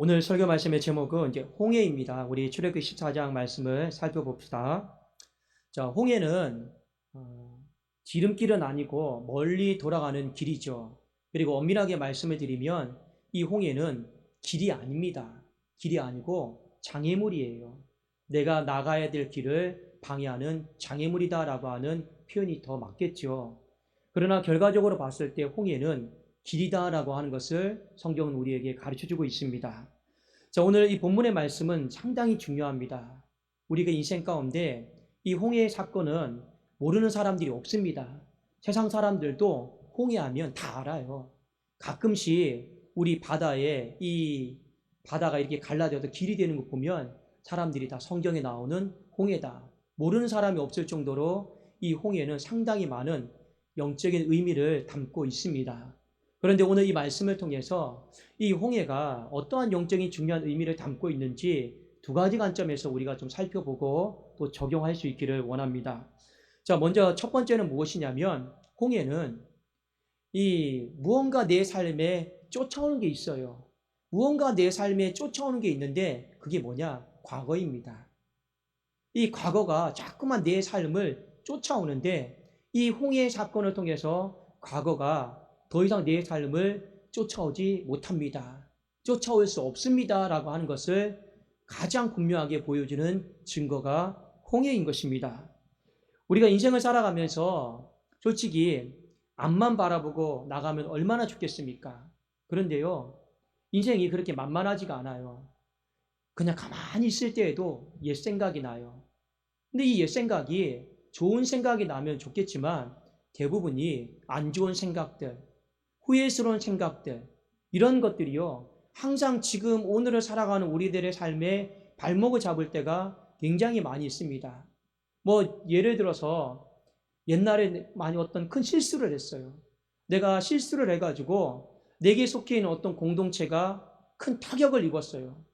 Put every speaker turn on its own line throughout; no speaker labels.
오늘 설교 말씀의 제목은 이제 홍해입니다. 우리 출애굽기 14장 말씀을 살펴봅시다. 자, 홍해는 지름길은 아니고 멀리 돌아가는 길이죠. 그리고 엄밀하게 말씀을 드리면 이 홍해는 길이 아닙니다. 길이 아니고 장애물이에요. 내가 나가야 될 길을 방해하는 장애물이다라고 하는 표현이 더 맞겠죠. 그러나 결과적으로 봤을 때 홍해는 길이다라고 하는 것을 성경은 우리에게 가르쳐주고 있습니다. 자, 오늘 이 본문의 말씀은 상당히 중요합니다. 우리가 인생 가운데 이 홍해 사건은 모르는 사람들이 없습니다. 세상 사람들도 홍해하면 다 알아요. 가끔씩 우리 바다에 이 바다가 이렇게 갈라져서 길이 되는 거 보면 사람들이 다 성경에 나오는 홍해다. 모르는 사람이 없을 정도로 이 홍해는 상당히 많은 영적인 의미를 담고 있습니다. 그런데 오늘 이 말씀을 통해서 이 홍해가 어떠한 영적인 중요한 의미를 담고 있는지 두 가지 관점에서 우리가 좀 살펴보고 또 적용할 수 있기를 원합니다. 자, 먼저 첫 번째는 무엇이냐면 홍해는 이 무언가 내 삶에 쫓아오는 게 있어요. 무언가 내 삶에 쫓아오는 게 있는데 그게 뭐냐? 과거입니다. 이 과거가 자꾸만 내 삶을 쫓아오는데 이 홍해 사건을 통해서 과거가 더 이상 내 삶을 쫓아오지 못합니다. 쫓아올 수 없습니다. 라고 하는 것을 가장 분명하게 보여주는 증거가 홍해인 것입니다. 우리가 인생을 살아가면서 솔직히 앞만 바라보고 나가면 얼마나 좋겠습니까? 그런데요, 인생이 그렇게 만만하지가 않아요. 그냥 가만히 있을 때에도 옛 생각이 나요. 근데 이 옛 생각이 좋은 생각이 나면 좋겠지만 대부분이 안 좋은 생각들, 후회스러운 생각들, 이런 것들이요, 항상 지금 오늘을 살아가는 우리들의 삶에 발목을 잡을 때가 굉장히 많이 있습니다. 뭐 예를 들어서 옛날에 많이 어떤 큰 실수를 했어요. 내가 실수를 해가지고 내게 속해 있는 어떤 공동체가 큰 타격을 입었어요.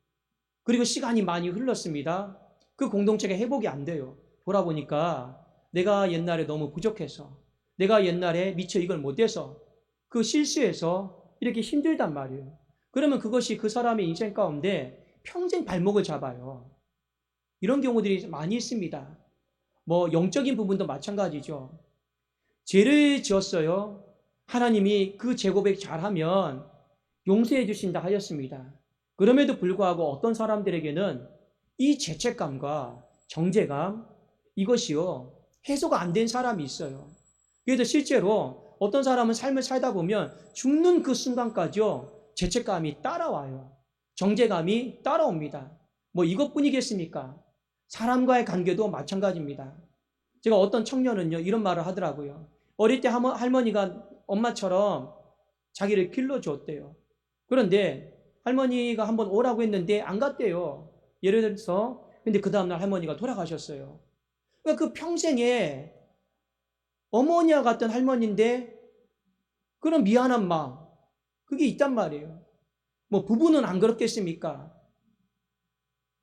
그리고 시간이 많이 흘렀습니다. 그 공동체가 회복이 안 돼요. 돌아보니까 내가 옛날에 너무 부족해서, 내가 옛날에 미처 이걸 못해서 그 실수해서 이렇게 힘들단 말이에요. 그러면 그것이 그 사람의 인생 가운데 평생 발목을 잡아요. 이런 경우들이 많이 있습니다. 뭐 영적인 부분도 마찬가지죠. 죄를 지었어요. 하나님이 그 죄 고백 잘하면 용서해 주신다 하였습니다. 그럼에도 불구하고 어떤 사람들에게는 이 죄책감과 정죄감, 이것이요, 해소가 안 된 사람이 있어요. 그래서 실제로 어떤 사람은 삶을 살다 보면 죽는 그 순간까지요, 죄책감이 따라와요. 정죄감이 따라옵니다. 뭐 이것뿐이겠습니까? 사람과의 관계도 마찬가지입니다. 제가 어떤 청년은요, 이런 말을 하더라고요. 어릴 때 할머니가 엄마처럼 자기를 길러줬대요. 그런데 할머니가 한번 오라고 했는데 안 갔대요. 예를 들어서, 근데 그 다음날 할머니가 돌아가셨어요. 그러니까 그 평생에 어머니와 같은 할머니인데 그런 미안한 마음, 그게 있단 말이에요. 뭐 부부는 안 그렇겠습니까?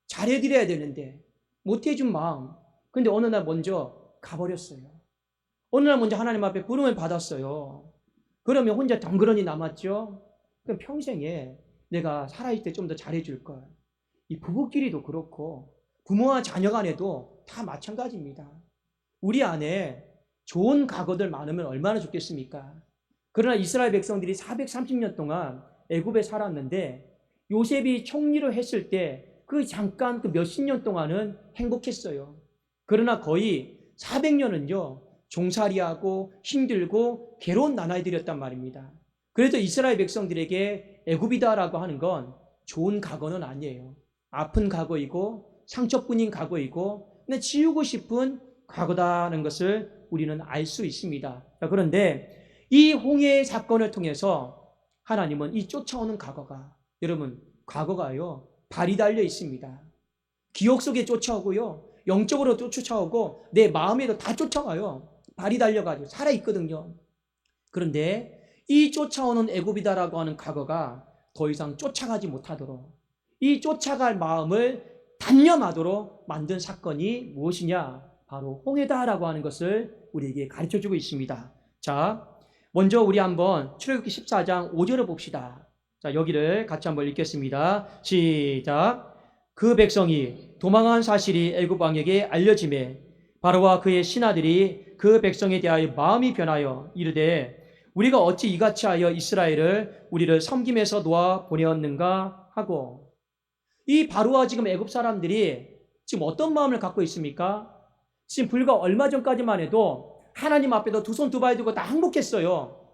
잘해드려야 되는데 못해준 마음. 근데 어느 날 먼저 가버렸어요. 어느 날 먼저 하나님 앞에 부름을 받았어요. 그러면 혼자 덩그러니 남았죠. 그럼 평생에 내가 살아있을 때 좀 더 잘해줄 걸. 이 부부끼리도 그렇고 부모와 자녀 간에도 다 마찬가지입니다. 우리 안에 좋은 과거들 많으면 얼마나 좋겠습니까? 그러나 이스라엘 백성들이 430년 동안 애굽에 살았는데 요셉이 총리를 했을 때 그 잠깐 그 몇십 년 동안은 행복했어요. 그러나 거의 400년은요 종살이하고 힘들고 괴로운 나날들이었단 말입니다. 그래도 이스라엘 백성들에게 애굽이다라고 하는 건 좋은 과거는 아니에요. 아픈 과거이고 상처뿐인 과거이고 근데 지우고 싶은 과거다는 것을 우리는 알 수 있습니다. 그런데 이 홍해 사건을 통해서 하나님은 이 쫓아오는 과거가, 여러분 과거가요 발이 달려 있습니다. 기억 속에 쫓아오고요, 영적으로 쫓아오고 내 마음에도 다 쫓아와요. 발이 달려가지고 살아있거든요. 그런데 이 쫓아오는 애굽이다라고 하는 과거가 더 이상 쫓아가지 못하도록, 이 쫓아갈 마음을 단념하도록 만든 사건이 무엇이냐? 바로 홍해다라고 하는 것을 우리에게 가르쳐주고 있습니다. 자, 먼저 우리 한번 출애굽기 14장 5절을 봅시다. 자, 여기를 같이 한번 읽겠습니다. 시작. 그 백성이 도망한 사실이 애굽 왕에게 알려지매 바로와 그의 신하들이 그 백성에 대하여 마음이 변하여 이르되 우리가 어찌 이같이 하여 이스라엘을 우리를 섬김에서 놓아 보내었는가 하고, 이 바로와 지금 애굽 사람들이 지금 어떤 마음을 갖고 있습니까? 지금 불과 얼마 전까지만 해도 하나님 앞에서 두 손 두 발 두고 다 항복했어요.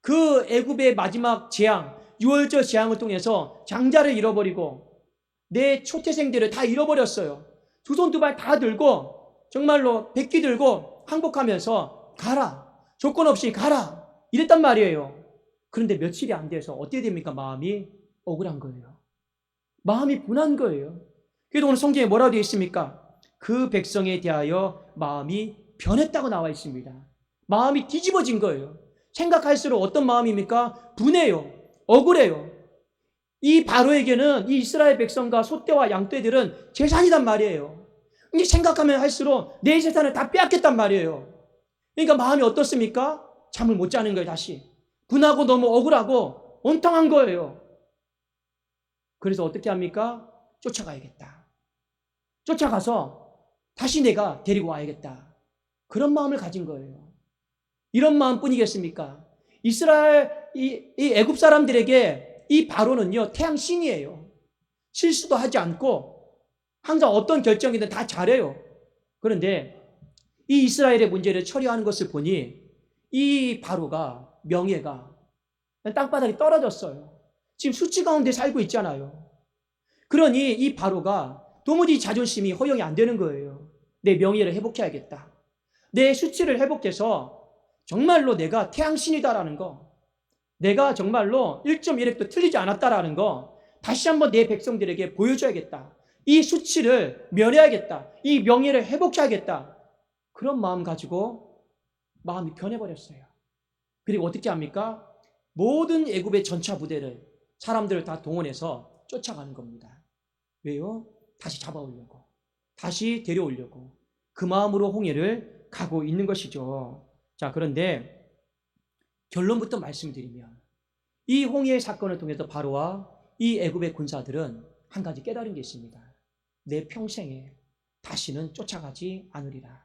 그 애굽의 마지막 재앙, 6월절 재앙을 통해서 장자를 잃어버리고 내 초태생들을 다 잃어버렸어요. 두 손 두 발 다 들고 정말로 백기 들고 항복하면서 가라, 조건 없이 가라 이랬단 말이에요. 그런데 며칠이 안 돼서 어떻게 됩니까? 마음이 억울한 거예요. 마음이 분한 거예요. 그래도 오늘 성경에 뭐라고 되어 있습니까? 그 백성에 대하여 마음이 변했다고 나와 있습니다. 마음이 뒤집어진 거예요. 생각할수록 어떤 마음입니까? 분해요. 억울해요. 이 바로에게는 이 이스라엘 백성과 소떼와 양떼들은 재산이란 말이에요. 이게 생각하면 할수록 내 재산을 다 빼앗겼단 말이에요. 그러니까 마음이 어떻습니까? 잠을 못 자는 거예요. 다시 분하고 너무 억울하고 온탕한 거예요. 그래서 어떻게 합니까? 쫓아가야겠다. 쫓아가서 다시 내가 데리고 와야겠다. 그런 마음을 가진 거예요. 이런 마음뿐이겠습니까? 이스라엘 이 애굽 사람들에게 이 바로는요 태양신이에요. 실수도 하지 않고 항상 어떤 결정이든 다 잘해요. 그런데 이 이스라엘의 문제를 처리하는 것을 보니 이 바로가 명예가 땅바닥에 떨어졌어요. 지금 수치 가운데 살고 있잖아요. 그러니 이 바로가 도무지 자존심이 허용이 안 되는 거예요. 내 명예를 회복해야겠다. 내 수치를 회복해서 정말로 내가 태양신이다라는 거, 내가 정말로 1.1획도 틀리지 않았다라는 거 다시 한번 내 백성들에게 보여줘야겠다. 이 수치를 면해야겠다. 이 명예를 회복해야겠다. 그런 마음 가지고 마음이 변해버렸어요. 그리고 어떻게 합니까? 모든 애굽의 전차 부대를, 사람들을 다 동원해서 쫓아가는 겁니다. 왜요? 다시 잡아오려고, 다시 데려오려고 그 마음으로 홍해를 가고 있는 것이죠. 자, 그런데 결론부터 말씀드리면 이 홍해 사건을 통해서 바로와 이 애굽의 군사들은 한 가지 깨달은 게 있습니다. 내 평생에 다시는 쫓아가지 않으리라.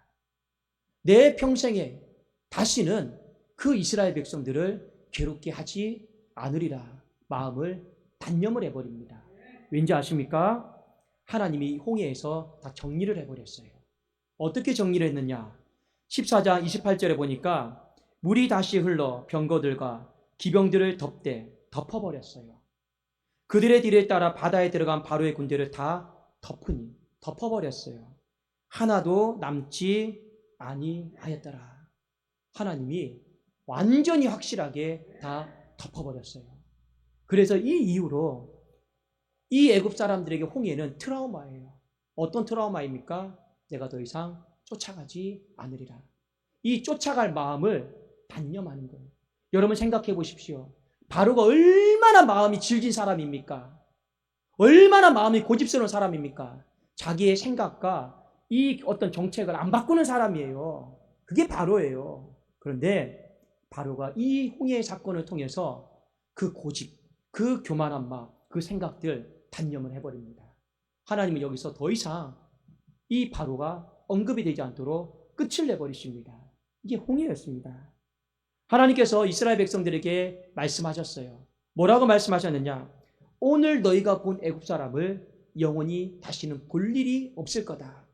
내 평생에 다시는 그 이스라엘 백성들을 괴롭게 하지 않으리라. 마음을 단념을 해버립니다. 왠지 아십니까? 하나님이 홍해에서 다 정리를 해버렸어요. 어떻게 정리를 했느냐? 14장 28절에 보니까 물이 다시 흘러 병거들과 기병들을 덮어버렸어요. 그들의 뒤를 따라 바다에 들어간 바로의 군대를 다 덮어버렸어요. 하나도 남지 아니하였더라. 하나님이 완전히 확실하게 다 덮어버렸어요. 그래서 이 이후로 이 애굽 사람들에게 홍해는 트라우마예요. 어떤 트라우마입니까? 내가 더 이상 쫓아가지 않으리라. 이 쫓아갈 마음을 단념하는 거예요. 여러분 생각해 보십시오. 바로가 얼마나 마음이 질긴 사람입니까? 얼마나 마음이 고집스러운 사람입니까? 자기의 생각과 이 어떤 정책을 안 바꾸는 사람이에요. 그게 바로예요. 그런데 바로가 이 홍해 사건을 통해서 그 고집, 그 교만한 마음, 그 생각들 단념을 해버립니다. 하나님은 여기서 더 이상 이 바로가 언급이 되지 않도록 끝을 내버리십니다. 이게 홍해였습니다. 하나님께서 이스라엘 백성들에게 말씀하셨어요. 뭐라고 말씀하셨느냐? 오늘 너희가 본 애굽 사람을 영원히 다시는 볼 일이 없을 거다.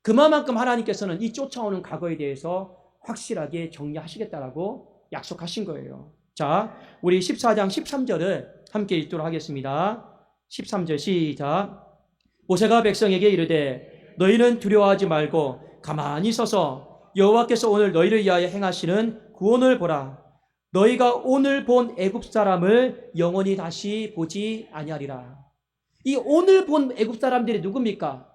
그만큼 하나님께서는 이 쫓아오는 과거에 대해서 확실하게 정리하시겠다라고 약속하신 거예요. 자, 우리 14장 13절을 함께 읽도록 하겠습니다. 13절 시작. 모세가 백성에게 이르되 너희는 두려워하지 말고 가만히 서서 여호와께서 오늘 너희를 위하여 행하시는 구원을 보라. 너희가 오늘 본 애굽 사람을 영원히 다시 보지 아니하리라. 이 오늘 본 애굽 사람들이 누굽니까?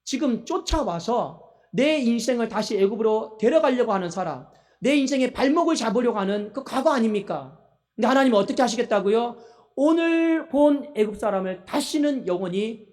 지금 쫓아와서 내 인생을 다시 애굽으로 데려가려고 하는 사람, 내 인생의 발목을 잡으려고 하는 그 과거 아닙니까? 근데 하나님은 어떻게 하시겠다고요? 오늘 본 애굽 사람을 다시는 영원히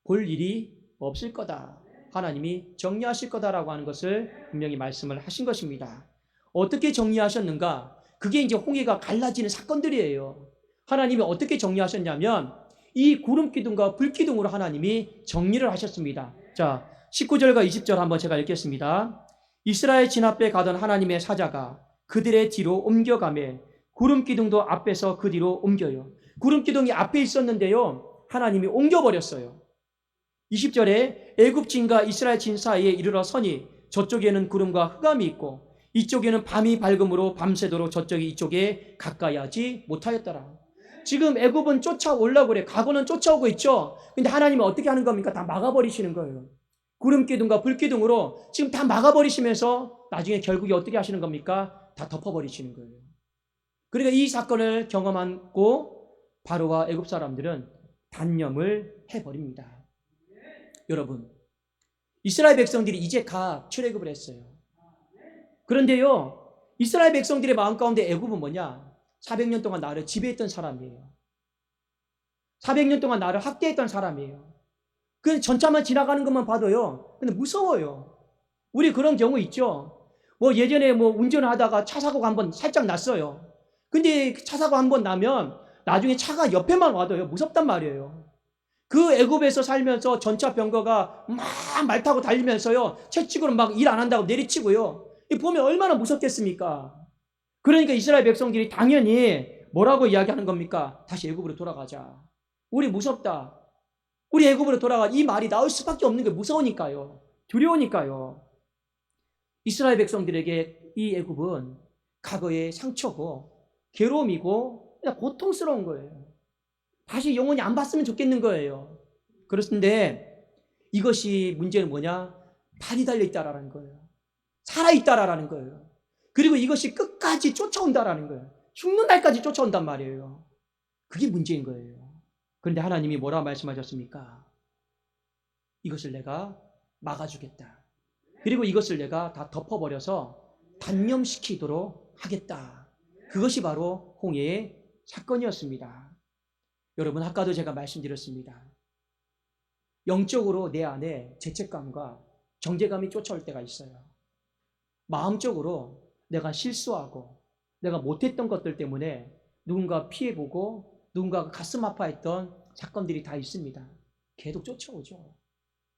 볼 일이 없을 거다. 하나님이 정리하실 거다라고 하는 것을 분명히 말씀을 하신 것입니다. 어떻게 정리하셨는가? 그게 이제 홍해가 갈라지는 사건들이에요. 하나님이 어떻게 정리하셨냐면 이 구름 기둥과 불 기둥으로 하나님이 정리를 하셨습니다. 자, 19절과 20절 한번 제가 읽겠습니다. 이스라엘 진 앞에 가던 하나님의 사자가 그들의 뒤로 옮겨가매 구름 기둥도 앞에서 그 뒤로 옮겨요. 구름 기둥이 앞에 있었는데요, 하나님이 옮겨버렸어요. 20절에 애굽 진과 이스라엘 진 사이에 이르러 서니 저쪽에는 구름과 흑암이 있고 이쪽에는 밤이 밝음으로 밤새도록 저쪽이 이쪽에 가까이 하지 못하였더라. 지금 애굽은 쫓아오려고 그래. 과거는 쫓아오고 있죠. 근데 하나님은 어떻게 하는 겁니까? 다 막아버리시는 거예요. 구름 기둥과 불 기둥으로 지금 다 막아버리시면서 나중에 결국에 어떻게 하시는 겁니까? 다 덮어버리시는 거예요. 그러니까 이 사건을 경험하고 바로와 애굽 사람들은 단념을 해버립니다. 여러분, 이스라엘 백성들이 이제 각 출애굽을 했어요. 그런데요, 이스라엘 백성들의 마음 가운데 애굽은 뭐냐? 400년 동안 나를 지배했던 사람이에요. 400년 동안 나를 학대했던 사람이에요. 그 전차만 지나가는 것만 봐도요, 근데 무서워요. 우리 그런 경우 있죠. 뭐 예전에 뭐 운전을 하다가 차 사고가 한번 살짝 났어요. 근데 차 사고 한번 나면 나중에 차가 옆에만 와도요, 무섭단 말이에요. 그 애굽에서 살면서 전차 병거가 막 말 타고 달리면서요, 채찍으로 막 일 안 한다고 내리치고요. 보면 얼마나 무섭겠습니까? 그러니까 이스라엘 백성들이 당연히 뭐라고 이야기하는 겁니까? 다시 애굽으로 돌아가자. 우리 무섭다. 우리 애굽으로 돌아가. 이 말이 나올 수밖에 없는 게 무서우니까요. 두려우니까요. 이스라엘 백성들에게 이 애굽은 과거의 상처고 괴로움이고 그냥 고통스러운 거예요. 다시 영원히 안 봤으면 좋겠는 거예요. 그렇는데 이것이 문제는 뭐냐? 발이 달려있다라는 거예요. 살아있다라는 거예요. 그리고 이것이 끝까지 쫓아온다라는 거예요. 죽는 날까지 쫓아온단 말이에요. 그게 문제인 거예요. 그런데 하나님이 뭐라 말씀하셨습니까? 이것을 내가 막아주겠다. 그리고 이것을 내가 다 덮어버려서 단념시키도록 하겠다. 그것이 바로 홍해의 사건이었습니다. 여러분, 아까도 제가 말씀드렸습니다. 영적으로 내 안에 죄책감과 정죄감이 쫓아올 때가 있어요. 마음적으로 내가 실수하고 내가 못했던 것들 때문에 누군가 피해보고 누군가가 가슴 아파했던 사건들이 다 있습니다. 계속 쫓아오죠.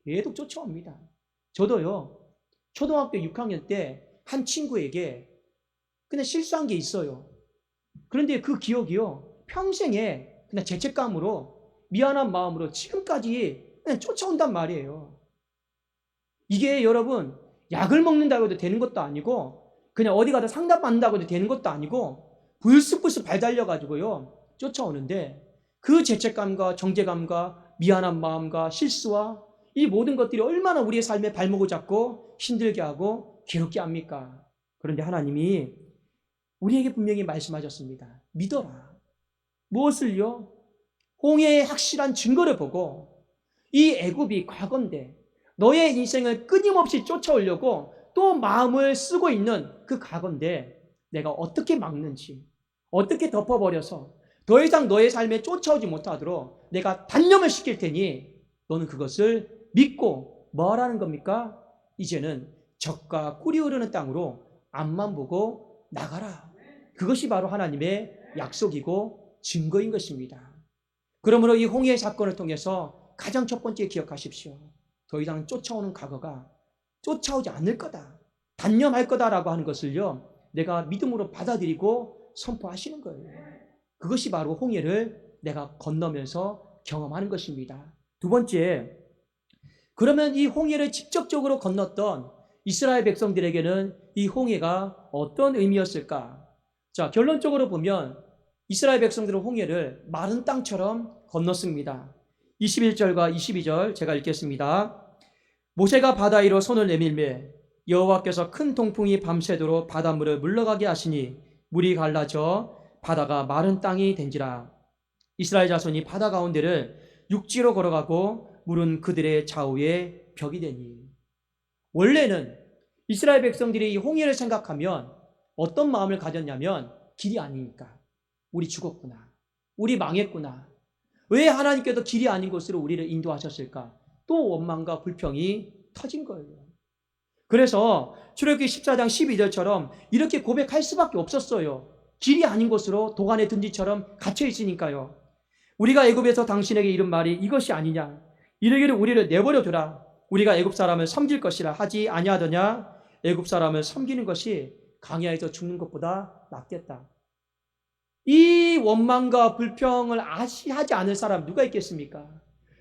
계속 쫓아옵니다. 저도요, 초등학교 6학년 때 한 친구에게 그냥 실수한 게 있어요. 그런데 그 기억이요, 평생에 그냥 죄책감으로 미안한 마음으로 지금까지 그냥 쫓아온단 말이에요. 이게 여러분, 약을 먹는다고 해도 되는 것도 아니고 그냥 어디 가다 상담받는다고 해도 되는 것도 아니고 불쑥불쑥 발 달려가지고요 쫓아오는데, 그 죄책감과 정죄감과 미안한 마음과 실수와 이 모든 것들이 얼마나 우리의 삶에 발목을 잡고 힘들게 하고 괴롭게 합니까? 그런데 하나님이 우리에게 분명히 말씀하셨습니다. 믿어라. 무엇을요? 홍해의 확실한 증거를 보고 이 애굽이 과거인데 너의 인생을 끊임없이 쫓아오려고 또 마음을 쓰고 있는 그 과거인데 내가 어떻게 막는지, 어떻게 덮어버려서 더 이상 너의 삶에 쫓아오지 못하도록 내가 단념을 시킬 테니 너는 그것을 믿고 뭐 하라는 겁니까? 이제는 적과 꿀이 흐르는 땅으로 앞만 보고 나가라. 그것이 바로 하나님의 약속이고 증거인 것입니다. 그러므로 이 홍해의 사건을 통해서 가장 첫 번째 기억하십시오. 더 이상 쫓아오는 과거가 쫓아오지 않을 거다. 단념할 거다라고 하는 것을요, 내가 믿음으로 받아들이고 선포하시는 거예요. 그것이 바로 홍해를 내가 건너면서 경험하는 것입니다. 두 번째, 그러면 이 홍해를 직접적으로 건넜던 이스라엘 백성들에게는 이 홍해가 어떤 의미였을까? 자, 결론적으로 보면 이스라엘 백성들은 홍해를 마른 땅처럼 건넜습니다. 21절과 22절 제가 읽겠습니다. 모세가 바다 위로 손을 내밀매 여호와께서 큰 동풍이 밤새도록 바닷물을 물러가게 하시니 물이 갈라져 바다가 마른 땅이 된지라. 이스라엘 자손이 바다 가운데를 육지로 걸어가고 물은 그들의 좌우에 벽이 되니. 원래는 이스라엘 백성들이 이 홍해를 생각하면 어떤 마음을 가졌냐면 길이 아니니까 우리 죽었구나, 우리 망했구나, 왜 하나님께서 길이 아닌 곳으로 우리를 인도하셨을까? 또 원망과 불평이 터진 거예요. 그래서 출애굽기 14장 12절처럼 이렇게 고백할 수밖에 없었어요. 길이 아닌 곳으로 도간의 든지처럼 갇혀 있으니까요. 우리가 애굽에서 당신에게 이른 말이 이것이 아니냐. 이르기를 우리를 내버려 두라. 우리가 애굽 사람을 섬길 것이라 하지 아니하더냐. 애굽 사람을 섬기는 것이 광야에서 죽는 것보다 낫겠다. 이 원망과 불평을 하지 않을 사람 누가 있겠습니까?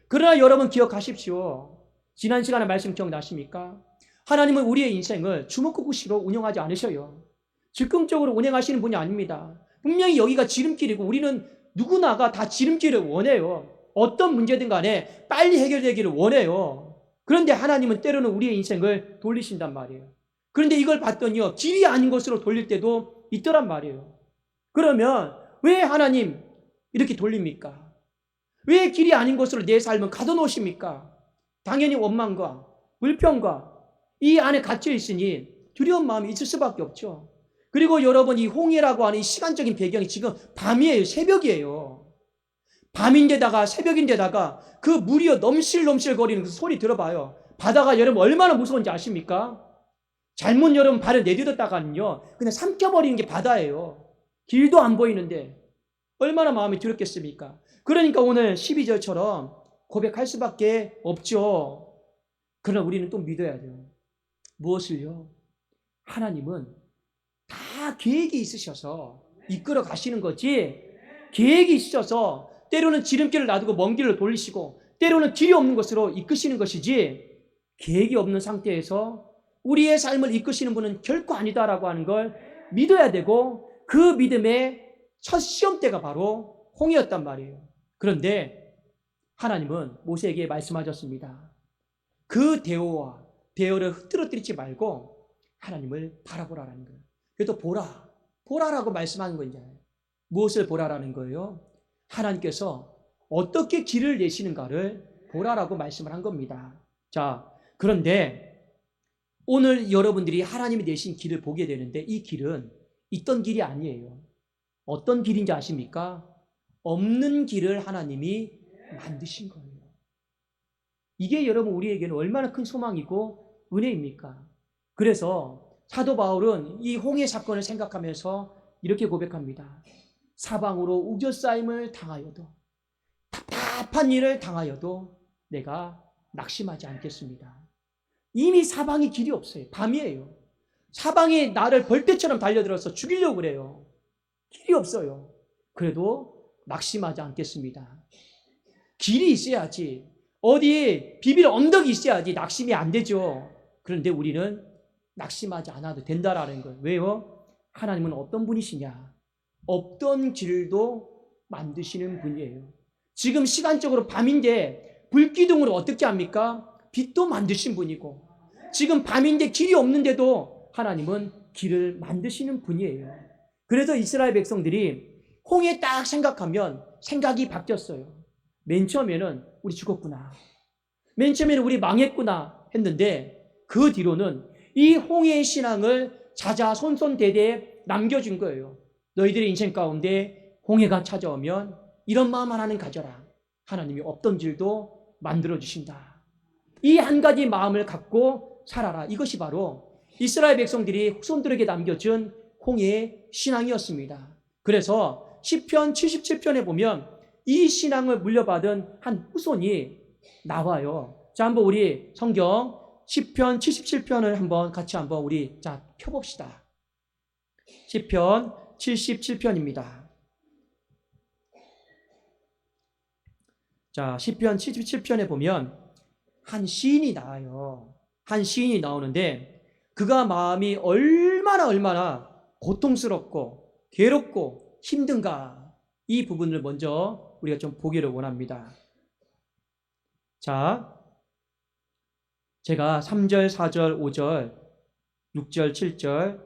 그러나 여러분 기억하십시오. 지난 시간에 말씀 기억나십니까? 하나님은 우리의 인생을 주먹구구식으로 운영하지 않으셔요. 즉흥적으로 운행하시는 분이 아닙니다. 분명히 여기가 지름길이고 우리는 누구나가 다 지름길을 원해요. 어떤 문제든 간에 빨리 해결되기를 원해요. 그런데 하나님은 때로는 우리의 인생을 돌리신단 말이에요. 그런데 이걸 봤더니요, 길이 아닌 곳으로 돌릴 때도 있더란 말이에요. 그러면 왜 하나님 이렇게 돌립니까? 왜 길이 아닌 곳으로 내 삶을 가둬놓으십니까? 당연히 원망과 불평과 이 안에 갇혀 있으니 두려운 마음이 있을 수밖에 없죠. 그리고 여러분, 이 홍해라고 하는 이 시간적인 배경이 지금 밤이에요. 새벽이에요. 밤인데다가 새벽인데다가 그 물이 넘실넘실 거리는 그 소리 들어봐요. 바다가 여러분 얼마나 무서운지 아십니까? 잘못 여러분 발을 내딛었다가는요, 그냥 삼켜버리는 게 바다예요. 길도 안 보이는데 얼마나 마음이 두렵겠습니까? 그러니까 오늘 12절처럼 고백할 수밖에 없죠. 그러나 우리는 또 믿어야 돼요. 무엇을요? 하나님은 다 계획이 있으셔서 이끌어 가시는 거지, 계획이 있으셔서 때로는 지름길을 놔두고 먼 길로 돌리시고 때로는 길이 없는 곳으로 이끄시는 것이지, 계획이 없는 상태에서 우리의 삶을 이끄시는 분은 결코 아니다라고 하는 걸 믿어야 되고, 그 믿음의 첫 시험대가 바로 홍해였단 말이에요. 그런데 하나님은 모세에게 말씀하셨습니다. 그 대오를 흐트러뜨리지 말고 하나님을 바라보라라는 거예요. 그래도 보라라고 말씀하는 건 이제 무엇을 보라라는 거예요? 하나님께서 어떻게 길을 내시는가를 보라라고 말씀을 한 겁니다. 자, 그런데 오늘 여러분들이 하나님이 내신 길을 보게 되는데 이 길은 있던 길이 아니에요. 어떤 길인지 아십니까? 없는 길을 하나님이 만드신 거예요. 이게 여러분 우리에게는 얼마나 큰 소망이고 은혜입니까? 그래서 사도 바울은 이 홍해 사건을 생각하면서 이렇게 고백합니다. 사방으로 우겨싸임을 당하여도, 답답한 일을 당하여도 내가 낙심하지 않겠습니다. 이미 사방에 길이 없어요. 밤이에요. 사방에 나를 벌떼처럼 달려들어서 죽이려고 그래요. 길이 없어요. 그래도 낙심하지 않겠습니다. 길이 있어야지, 어디에 비빌 언덕이 있어야지 낙심이 안 되죠. 그런데 우리는 낙심하지 않아도 된다라는 거예요. 왜요? 하나님은 어떤 분이시냐? 없던 길도 만드시는 분이에요. 지금 시간적으로 밤인데 불기둥으로 어떻게 합니까? 빛도 만드신 분이고, 지금 밤인데 길이 없는데도 하나님은 길을 만드시는 분이에요. 그래서 이스라엘 백성들이 홍해 딱 생각하면 생각이 바뀌었어요. 맨 처음에는 우리 죽었구나, 맨 처음에는 우리 망했구나 했는데 그 뒤로는 이 홍해의 신앙을 자자손손대대에 남겨준 거예요. 너희들의 인생 가운데 홍해가 찾아오면 이런 마음 하나는 가져라. 하나님이 없던 길도 만들어주신다. 이 한 가지 마음을 갖고 살아라. 이것이 바로 이스라엘 백성들이 후손들에게 남겨준 홍해의 신앙이었습니다. 그래서 시편 77편에 보면 이 신앙을 물려받은 한 후손이 나와요. 자, 한번 우리 성경 시편 77편을 한번 같이 한번 우리 펴봅시다. 시편 77편입니다. 자, 시편 77편에 보면 한 시인이 나와요. 한 시인이 나오는데 그가 마음이 얼마나 고통스럽고 괴롭고 힘든가, 이 부분을 먼저 우리가 좀 보기를 원합니다. 자, 제가 3절, 4절, 5절, 6절, 7절,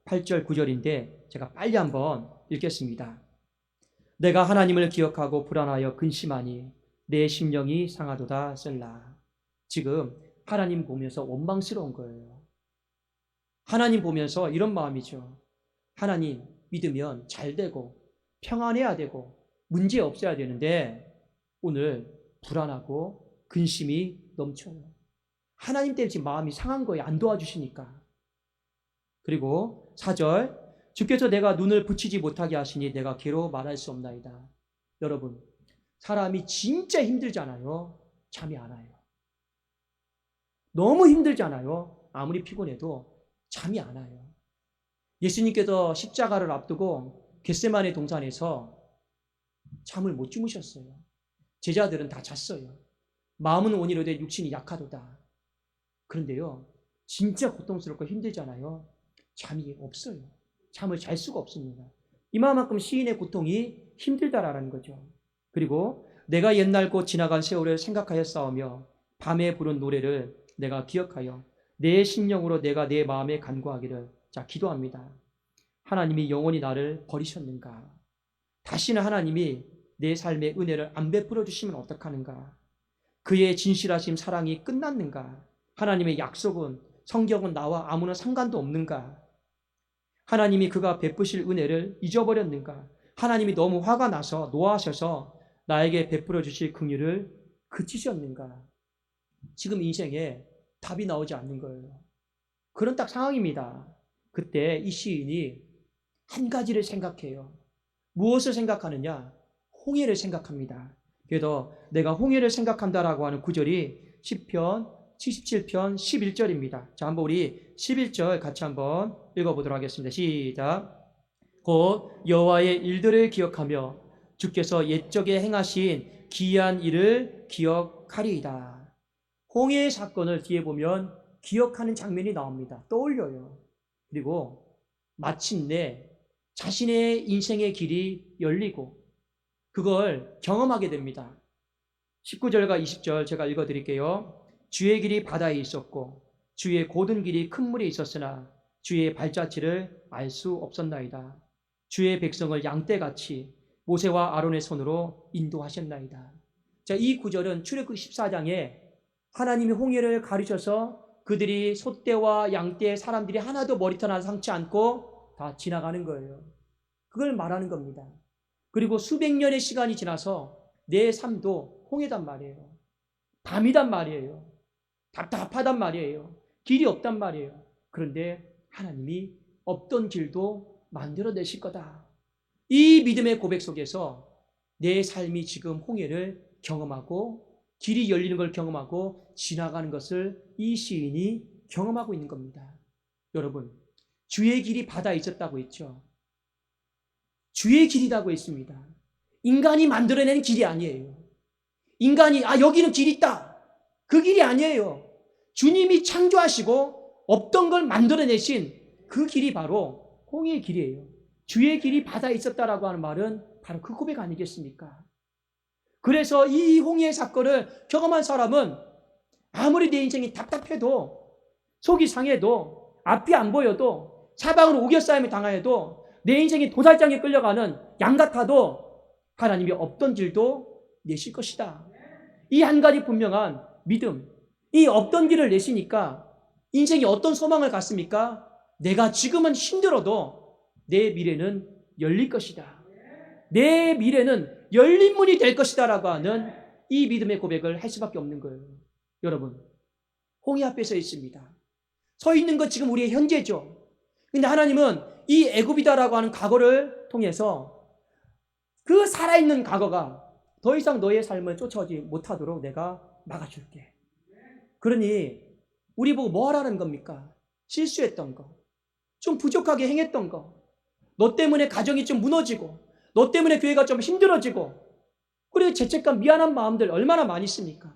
8절, 9절인데 제가 빨리 한번 읽겠습니다. 내가 하나님을 기억하고 불안하여 근심하니 내 심령이 상하도다 셀라. 지금 하나님 보면서 원망스러운 거예요. 하나님 보면서 이런 마음이죠. 하나님 믿으면 잘 되고 평안해야 되고 문제 없어야 되는데 오늘 불안하고 근심이 넘쳐요. 하나님 때문에 지금 마음이 상한 거예요. 안 도와주시니까. 그리고 4절, 주께서 내가 눈을 붙이지 못하게 하시니 내가 괴로워 말할 수 없나이다. 여러분, 사람이 진짜 힘들잖아요. 잠이 안 와요. 너무 힘들잖아요. 아무리 피곤해도 잠이 안 와요. 예수님께서 십자가를 앞두고 겟세마네 동산에서 잠을 못 주무셨어요. 제자들은 다 잤어요. 마음은 온이로되 육신이 약하도다. 그런데요, 진짜 고통스럽고 힘들잖아요. 잠이 없어요. 잠을 잘 수가 없습니다. 이만큼 시인의 고통이 힘들다라는 거죠. 그리고 내가 옛날 곧 지나간 세월을 생각하여 싸우며 밤에 부른 노래를 내가 기억하여 내 심령으로 내가 내 마음에 간구하기를. 자, 기도합니다. 하나님이 영원히 나를 버리셨는가? 다시는 하나님이 내 삶의 은혜를 안 베풀어 주시면 어떡하는가? 그의 진실하심 사랑이 끝났는가? 하나님의 약속은, 성경은 나와 아무런 상관도 없는가? 하나님이 그가 베푸실 은혜를 잊어버렸는가? 하나님이 너무 화가 나서 노하셔서 나에게 베풀어 주실 긍휼을 그치셨는가? 지금 인생에 답이 나오지 않는 거예요. 그런 딱 상황입니다. 그때 이 시인이 한 가지를 생각해요. 무엇을 생각하느냐? 홍해를 생각합니다. 그래서 내가 홍해를 생각한다라고 하는 구절이 시편 77편 11절입니다. 자, 한번 우리 11절 같이 한번 읽어보도록 하겠습니다. 시작. 곧 여호와의 일들을 기억하며 주께서 옛적에 행하신 기이한 일을 기억하리이다. 홍해의 사건을 뒤에 보면 기억하는 장면이 나옵니다. 떠올려요. 그리고 마침내 자신의 인생의 길이 열리고 그걸 경험하게 됩니다. 19절과 20절 제가 읽어드릴게요. 주의 길이 바다에 있었고 주의 고든 길이 큰 물에 있었으나 주의 발자취를 알 수 없었나이다. 주의 백성을 양떼같이 모세와 아론의 손으로 인도하셨나이다. 자, 이 구절은 출애굽기 14장에 하나님이 홍해를 가르쳐서 그들이 소떼와 양떼 사람들이 하나도 머리털 하나 상치 않고 다 지나가는 거예요. 그걸 말하는 겁니다. 그리고 수백 년의 시간이 지나서 내 삶도 홍해단 말이에요. 밤이단 말이에요. 답답하단 말이에요. 길이 없단 말이에요. 그런데 하나님이 없던 길도 만들어내실 거다. 이 믿음의 고백 속에서 내 삶이 지금 홍해를 경험하고 길이 열리는 걸 경험하고 지나가는 것을 이 시인이 경험하고 있는 겁니다. 여러분, 주의 길이 바다에 있었다고 했죠. 주의 길이라고 했습니다. 인간이 만들어낸 길이 아니에요. 인간이 여기는 길이 있다. 그 길이 아니에요. 주님이 창조하시고 없던 걸 만들어내신 그 길이 바로 홍해의 길이에요. 주의 길이 바다에 있었다라고 하는 말은 바로 그 고백 아니겠습니까? 그래서 이 홍해의 사건을 경험한 사람은 아무리 내 인생이 답답해도 속이 상해도 앞이 안 보여도 사방으로 우겨싸임을 당해도 내 인생이 도살장에 끌려가는 양 같아도 하나님이 없던 길도 내실 것이다. 이 한 가지 분명한 믿음, 이 없던 길을 내시니까 인생이 어떤 소망을 갖습니까? 내가 지금은 힘들어도 내 미래는 열릴 것이다. 내 미래는 열린 문이 될 것이다 라고 하는 이 믿음의 고백을 할 수밖에 없는 거예요. 여러분, 홍해 앞에 서 있습니다. 서 있는 것 지금 우리의 현재죠. 근데 하나님은 이 애굽이다라고 하는 과거를 통해서 그 살아있는 과거가 더 이상 너의 삶을 쫓아오지 못하도록 내가 막아줄게. 그러니 우리 보고 뭐 하라는 겁니까? 실수했던 거, 좀 부족하게 행했던 거, 너 때문에 가정이 좀 무너지고 너 때문에 교회가 좀 힘들어지고 그래 죄책감 미안한 마음들 얼마나 많이 있습니까?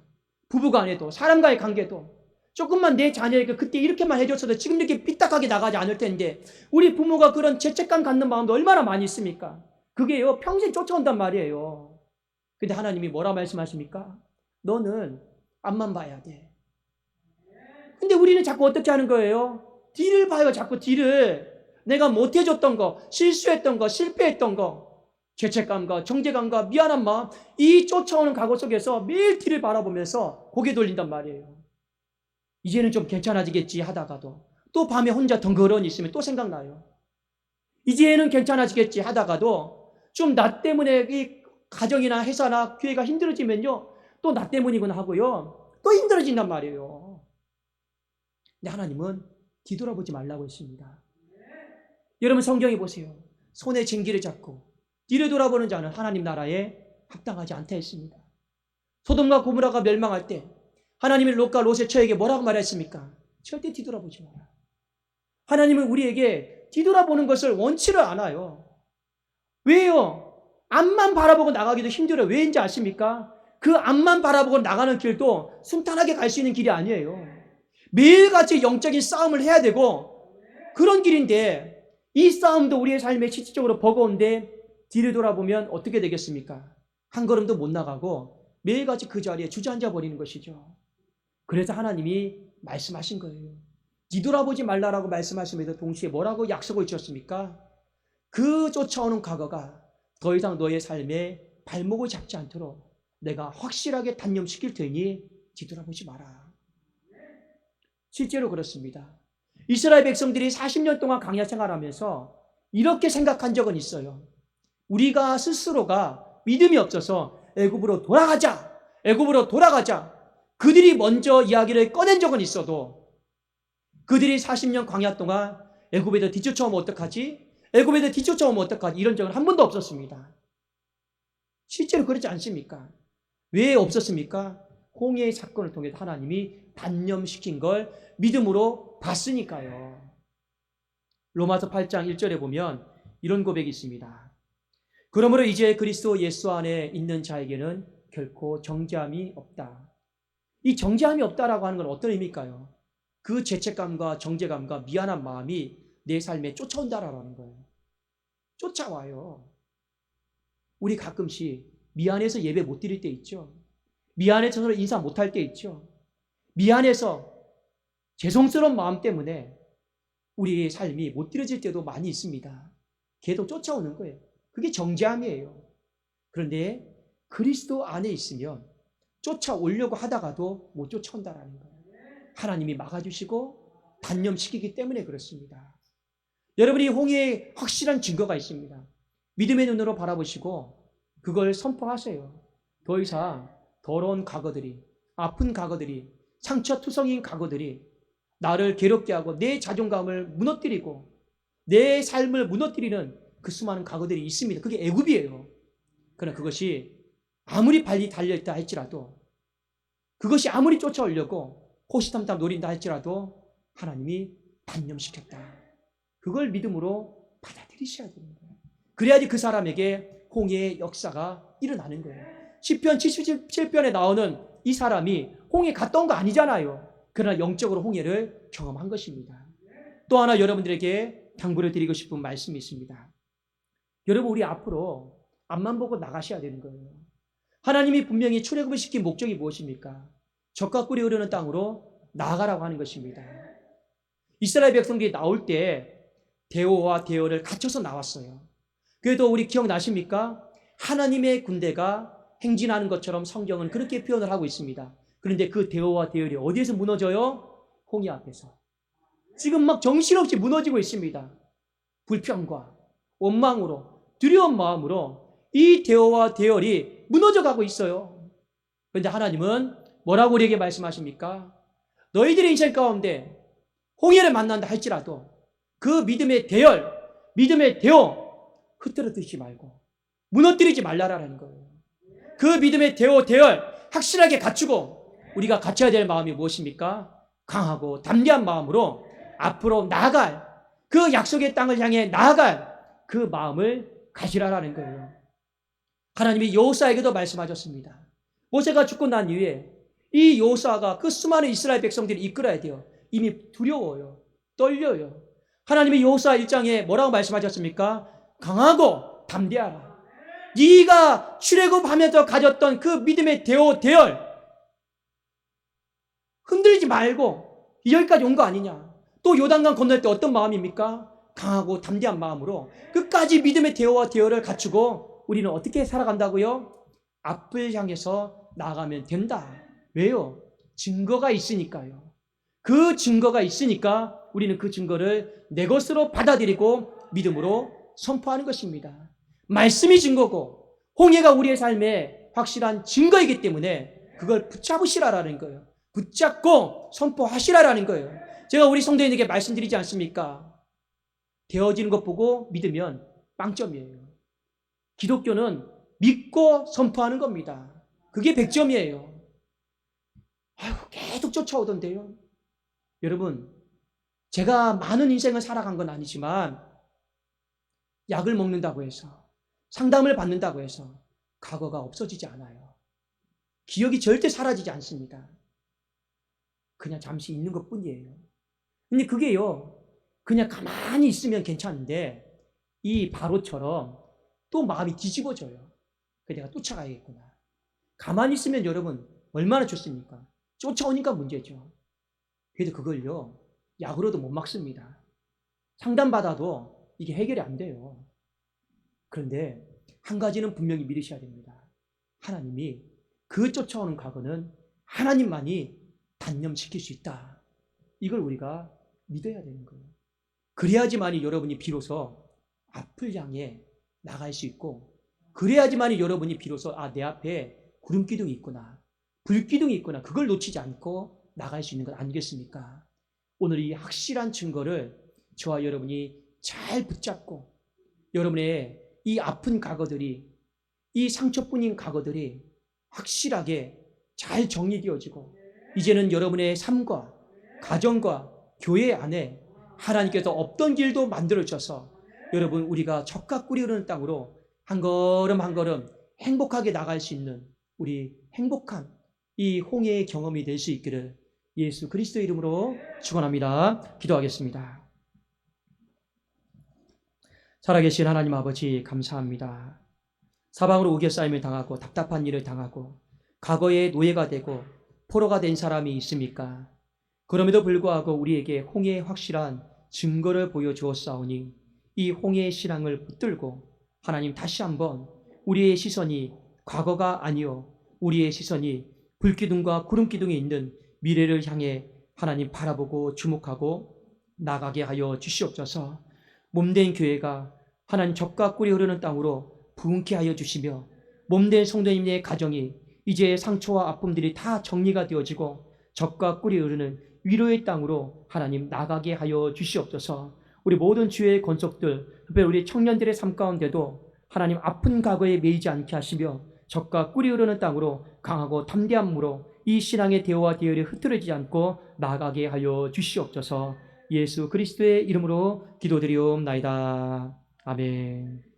부부간에도 사람과의 관계도 조금만 내 자녀에게 그때 이렇게만 해줬어도 지금 이렇게 삐딱하게 나가지 않을 텐데 우리 부모가 그런 죄책감 갖는 마음도 얼마나 많이 있습니까? 그게요 평생 쫓아온단 말이에요. 근데 하나님이 뭐라 말씀하십니까? 너는 앞만 봐야 돼. 근데 우리는 자꾸 어떻게 하는 거예요? 뒤를 봐요. 자꾸 뒤를. 내가 못해줬던 거, 실수했던 거, 실패했던 거, 죄책감과 정죄감과 미안한 마음, 이 쫓아오는 과거 속에서 매일 뒤를 바라보면서 고개 돌린단 말이에요. 이제는 좀 괜찮아지겠지 하다가도 또 밤에 혼자 덩그러니 있으면 또 생각나요. 이제는 괜찮아지겠지 하다가도 좀 나 때문에 이 가정이나 회사나 교회가 힘들어지면요 또 나 때문이구나 하고요 또 힘들어진단 말이에요. 근데 하나님은 뒤돌아보지 말라고 했습니다. 여러분 성경에 보세요. 손에 징기를 잡고 뒤를 돌아보는 자는 하나님 나라에 합당하지 않다 했습니다. 소돔과 고모라가 멸망할 때 하나님이 롯과 롯의 처에게 뭐라고 말했습니까? 절대 뒤돌아보지 마라. 하나님은 우리에게 뒤돌아보는 것을 원치를 않아요. 왜요? 앞만 바라보고 나가기도 힘들어요. 왜인지 아십니까? 그 앞만 바라보고 나가는 길도 순탄하게 갈 수 있는 길이 아니에요. 매일같이 영적인 싸움을 해야 되고 그런 길인데 이 싸움도 우리의 삶에 실질적으로 버거운데 뒤를 돌아보면 어떻게 되겠습니까? 한 걸음도 못 나가고 매일같이 그 자리에 주저앉아 버리는 것이죠. 그래서 하나님이 말씀하신 거예요. 뒤돌아보지 말라라고 말씀하시면서 동시에 뭐라고 약속을 주셨습니까? 그 쫓아오는 과거가 더 이상 너의 삶에 발목을 잡지 않도록 내가 확실하게 단념시킬 테니 뒤돌아보지 마라. 실제로 그렇습니다. 이스라엘 백성들이 40년 동안 광야 생활하면서 이렇게 생각한 적은 있어요. 우리가 스스로가 믿음이 없어서 애굽으로 돌아가자. 애굽으로 돌아가자. 그들이 먼저 이야기를 꺼낸 적은 있어도 그들이 40년 광야 동안 애굽에서 뒤쫓아오면 어떡하지? 애굽에서 뒤쫓아오면 어떡하지? 이런 적은 한 번도 없었습니다. 실제로 그렇지 않습니까? 왜 없었습니까? 홍해의 사건을 통해서 하나님이 단념시킨 걸 믿음으로 봤으니까요. 로마서 8장 1절에 보면 이런 고백이 있습니다. 그러므로 이제 그리스도 예수 안에 있는 자에게는 결코 정죄함이 없다. 이 정죄함이 없다라고 하는 건 어떤 의미일까요? 그 죄책감과 정죄감과 미안한 마음이 내 삶에 쫓아온다라는 거예요. 쫓아와요. 우리 가끔씩 미안해서 예배 못 드릴 때 있죠. 미안해서 서로 인사 못 할 때 있죠. 미안해서 죄송스러운 마음 때문에 우리의 삶이 못 드려질 때도 많이 있습니다. 계속 쫓아오는 거예요. 그게 정죄함이에요. 그런데 그리스도 안에 있으면 쫓아오려고 하다가도 못 쫓아온다라는 거예요. 하나님이 막아주시고 단념시키기 때문에 그렇습니다. 여러분이 홍해에 확실한 증거가 있습니다. 믿음의 눈으로 바라보시고 그걸 선포하세요. 더 이상 더러운 과거들이, 아픈 과거들이, 상처투성인 과거들이 나를 괴롭게 하고 내 자존감을 무너뜨리고 내 삶을 무너뜨리는 그 수많은 과거들이 있습니다. 그게 애굽이에요. 그러나 그것이 아무리 빨리 달려있다 할지라도 그것이 아무리 쫓아오려고 호시탐탐 노린다 할지라도 하나님이 단념시켰다. 그걸 믿음으로 받아들이셔야 되는 거예요. 그래야지 그 사람에게 홍해의 역사가 일어나는 거예요. 시편 77편에 나오는 이 사람이 홍해 갔다 온 거 아니잖아요. 그러나 영적으로 홍해를 경험한 것입니다. 또 하나 여러분들에게 당부를 드리고 싶은 말씀이 있습니다. 여러분 우리 앞으로 앞만 보고 나가셔야 되는 거예요. 하나님이 분명히 출애굽을 시킨 목적이 무엇입니까? 젖과 꿀이 흐르는 땅으로 나아가라고 하는 것입니다. 이스라엘 백성들이 나올 때 대오와 대열을 갖춰서 나왔어요. 그래도 우리 기억나십니까? 하나님의 군대가 행진하는 것처럼 성경은 그렇게 표현을 하고 있습니다. 그런데 그 대오와 대열이 어디에서 무너져요? 홍해 앞에서. 지금 막 정신없이 무너지고 있습니다. 불평과 원망으로 두려운 마음으로 이 대오와 대열이 무너져가고 있어요. 그런데 하나님은 뭐라고 우리에게 말씀하십니까? 너희들의 인생 가운데 홍해를 만난다 할지라도 그 믿음의 대열, 믿음의 대오 흐트러뜨리지 말고 무너뜨리지 말라라는 거예요. 그 믿음의 대열 확실하게 갖추고 우리가 갖춰야 될 마음이 무엇입니까? 강하고 담대한 마음으로 앞으로 나아갈 그 약속의 땅을 향해 나아갈 그 마음을 가지라라는 거예요. 하나님이 여호수아에게도 말씀하셨습니다. 모세가 죽고 난 이후에 이 여호수아가 그 수많은 이스라엘 백성들이 이끌어야 돼요. 이미 두려워요. 떨려요. 하나님이 여호수아 1장에 뭐라고 말씀하셨습니까? 강하고 담대하라. 네가 출애굽하면서 가졌던 그 믿음의 대열 흔들리지 말고 여기까지 온 거 아니냐. 또 요단강 건널 때 어떤 마음입니까? 강하고 담대한 마음으로 끝까지 믿음의 대오와 대열을 갖추고 우리는 어떻게 살아간다고요? 앞을 향해서 나아가면 된다. 왜요? 증거가 있으니까요. 그 증거가 있으니까 우리는 그 증거를 내 것으로 받아들이고 믿음으로 선포하는 것입니다. 말씀이 증거고 홍해가 우리의 삶에 확실한 증거이기 때문에 그걸 붙잡으시라라는 거예요. 붙잡고 선포하시라라는 거예요. 제가 우리 성도인에게 말씀드리지 않습니까? 되어지는 것 보고 믿으면 빵점이에요. 기독교는 믿고 선포하는 겁니다. 그게 100점이에요. 아이고, 계속 쫓아오던데요. 여러분, 제가 많은 인생을 살아간 건 아니지만 약을 먹는다고 해서, 상담을 받는다고 해서 과거가 없어지지 않아요. 기억이 절대 사라지지 않습니다. 그냥 잠시 있는 것 뿐이에요. 근데 그게요, 그냥 가만히 있으면 괜찮은데 이 바로처럼 또 마음이 뒤집어져요. 그래서 내가 쫓아가야겠구나. 가만히 있으면 여러분 얼마나 좋습니까? 쫓아오니까 문제죠. 그래도 그걸요, 약으로도 못 막습니다. 상담받아도 이게 해결이 안 돼요. 그런데 한 가지는 분명히 믿으셔야 됩니다. 하나님이 그 쫓아오는 과거는 하나님만이 단념시킬 수 있다. 이걸 우리가 믿어야 되는 거예요. 그래야지만이 여러분이 비로소 앞을 향해 나갈 수 있고, 그래야지만이 여러분이 비로소 내 앞에 구름기둥이 있구나, 불기둥이 있구나, 그걸 놓치지 않고 나갈 수 있는 것 아니겠습니까? 오늘 이 확실한 증거를 저와 여러분이 잘 붙잡고, 여러분의 이 아픈 과거들이, 이 상처뿐인 과거들이 확실하게 잘 정리되어지고, 이제는 여러분의 삶과 가정과 교회 안에 하나님께서 없던 길도 만들어주셔서 여러분, 우리가 젖과 꿀이 흐르는 땅으로 한 걸음 한 걸음 행복하게 나갈 수 있는 우리 행복한 이 홍해의 경험이 될 수 있기를 예수 그리스도의 이름으로 축원합니다. 기도하겠습니다. 살아계신 하나님 아버지, 감사합니다. 사방으로 우겨싸임을 당하고 답답한 일을 당하고 과거의 노예가 되고 포로가 된 사람이 있습니까? 그럼에도 불구하고 우리에게 홍해의 확실한 증거를 보여주었사오니 이 홍해의 신앙을 붙들고 하나님, 다시 한번 우리의 시선이 과거가 아니요 우리의 시선이 불기둥과 구름기둥이 있는 미래를 향해 하나님 바라보고 주목하고 나가게 하여 주시옵소서. 몸된 교회가 하나님 젖과 꿀이 흐르는 땅으로 부흥케 하여 주시며, 몸된 성도님의 가정이 이제 상처와 아픔들이 다 정리가 되어지고 젖과 꿀이 흐르는 위로의 땅으로 하나님 나가게 하여 주시옵소서. 우리 모든 주의 권속들, 특별히 우리 청년들의 삶 가운데도 하나님 아픈 과거에 매이지 않게 하시며 젖과 꿀이 흐르는 땅으로 강하고 담대함으로 이 신앙의 대화와 대열이 흐트러지지 않고 나가게 하여 주시옵소서. 예수 그리스도의 이름으로 기도드리옵나이다. 아멘.